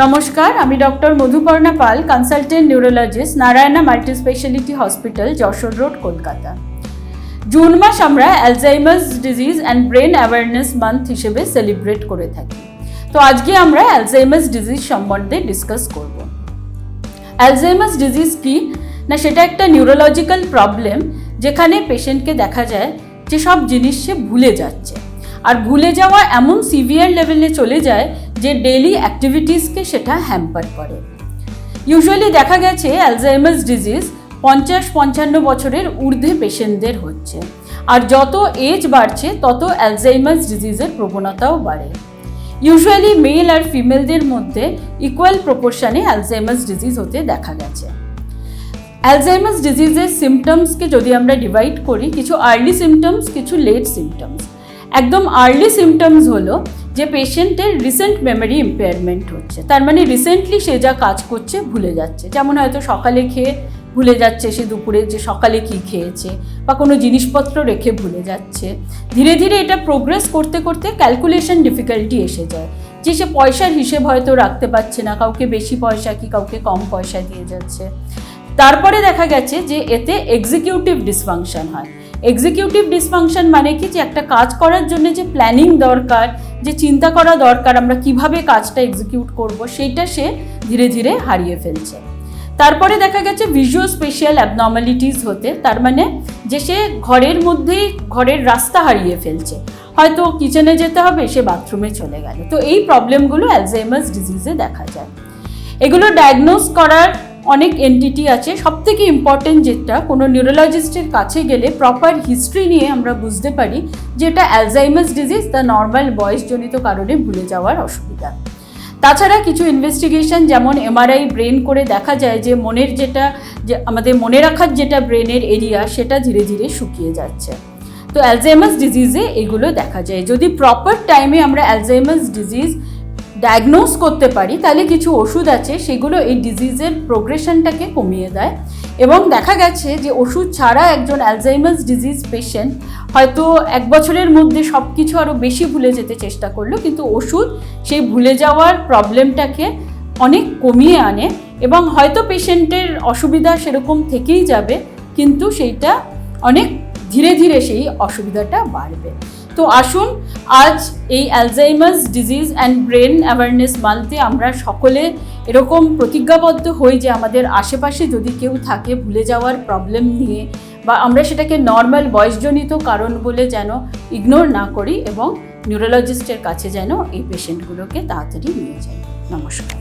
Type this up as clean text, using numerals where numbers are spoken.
নমস্কার, আমি doctor Madhuparna Pal, consultant neurologist, Narayana multi speciality hospital, Jessore road, Kolkata. June মাস আমরা Alzheimer's disease and brain awareness month হিসেবে সেলিব্রেট করে থাকি। তো আজকে আমরা অ্যালজাইমার্স ডিজিজ সম্বন্ধে ডিসকাস করব। অ্যালজাইমার্স ডিজিজ কি না, সেটা একটা নিউরোলজিক্যাল প্রবলেম যেখানে পেশেন্টকে দেখা যায় যে সব জিনিস সে ভুলে যাচ্ছে, আর ভুলে যাওয়া এমন সিভিয়ার লেভেলে চলে যায় যে ডেইলি অ্যাক্টিভিটিসকে সেটা হ্যাম্পার করে। ইউজুয়ালি দেখা গেছে অ্যালজাইমার্স ডিজিজ 50-55 বছরের ঊর্ধ্বে পেশেন্টদের হচ্ছে, আর যত এজ বাড়ছে তত অ্যালজাইমার্স ডিজিজের প্রবণতাও বাড়ে। ইউজুয়ালি মেল আর ফিমেলদের মধ্যে ইকুয়াল প্রপোর্শনে অ্যালজাইমার্স ডিজিজ হতে দেখা গেছে। অ্যালজাইমার্স ডিজিজের সিমটমসকে যদি আমরা ডিভাইড করি, কিছু আর্লি সিমটমস, কিছু লেট সিমটমস। একদম আর্লি সিমটমস হলো যে পেশেন্টের রিসেন্ট মেমোরি ইম্পেয়ারমেন্ট হচ্ছে, তার মানে রিসেন্টলি সে যা কাজ করছে ভুলে যাচ্ছে। যেমন হয়তো সকালে খেয়ে ভুলে যাচ্ছে সে দুপুরে যে সকালে কি খেয়েছে, বা কোনো জিনিসপত্র রেখে ভুলে যাচ্ছে। ধীরে ধীরে এটা প্রোগ্রেস করতে করতে ক্যালকুলেশন ডিফিকাল্টি এসে যায়, যে সে পয়সার হিসেব হয়তো রাখতে পারছে না, কাউকে বেশি পয়সা কি কাউকে কম পয়সা দিয়ে যাচ্ছে। তারপরে দেখা গেছে যে এতে এক্সিকিউটিভ ডিসফাংশন হয়। এক্সিকিউটিভ ডিসফাংশন মানে কি, যে একটা কাজ করার জন্য যে প্ল্যানিং দরকার, যে চিন্তা করা দরকার আমরা কিভাবে কাজটা এক্সিকিউট করব, সেইটা সে ধীরে ধীরে হারিয়ে ফেলছে। তারপরে দেখা গেছে ভিজুয়াল স্পেশিয়াল অ্যাবনর্মালিটিস হতে, তার মানে যে সে ঘরের মধ্যেই ঘরের রাস্তা হারিয়ে ফেলছে, হয়তো কিচেনে যেতে হবে সে বাথরুমে চলে গেল। তো এই প্রবলেমগুলো অ্যালজাইমার্স ডিজিজে দেখা যায়। এগুলো ডায়াগনোজ করার অনেক এন্টিটি আছে। সবথেকে ইম্পর্টেন্ট যেটা, কোনো নিউরোলজিস্টের কাছে গেলে প্রপার হিস্ট্রি নিয়ে আমরা বুঝতে পারি যে এটা অ্যালজাইমার্স ডিজিজ, তা নর্মাল বয়সজনিত কারণে ভুলে যাওয়ার অসুবিধা। তাছাড়া কিছু ইনভেস্টিগেশন, যেমন এমআরআই ব্রেন করে দেখা যায় যে মনের যে আমাদের মনে রাখার যেটা ব্রেনের এরিয়া, সেটা ধীরে ধীরে শুকিয়ে যাচ্ছে। তো অ্যালজাইমার্স ডিজিজে এগুলো দেখা যায়। যদি প্রপার টাইমে আমরা অ্যালজাইমার্স ডিজিজ ডায়াগনোজ করতে পারি, তাহলে কিছু ওষুধ আছে সেগুলো এই ডিজিজের প্রোগ্রেশনটাকে কমিয়ে দেয়। এবং দেখা গেছে যে ওষুধ ছাড়া একজন অ্যালজাইমার্স ডিজিজ পেশেন্ট হয়তো 1 বছরের মধ্যে সব কিছু আরও বেশি ভুলে যেতে চেষ্টা করলো, কিন্তু ওষুধ সেই ভুলে যাওয়ার প্রবলেমটাকে অনেক কমিয়ে আনে, এবং হয়তো পেশেন্টের অসুবিধা সেরকম থেকেই যাবে, কিন্তু সেইটা অনেক ধীরে ধীরে সেই অসুবিধাটা বাড়বে। তো আসুন আজ এই Alzheimer's disease and brain awareness মান্থে আমরা সকলে এরকম প্রতিজ্ঞাবদ্ধ হই যে আমাদের আশেপাশে যদি কেউ থাকে ভুলে যাওয়ার প্রবলেম নিয়ে, বা আমরা সেটাকে নর্মাল বয়সজনিত কারণ বলে যেন ইগনোর না করি, এবং নিউরোলজিস্টের কাছে যেন এই পেশেন্টগুলোকে তাড়াতাড়ি নিয়ে যাই। নমস্কার।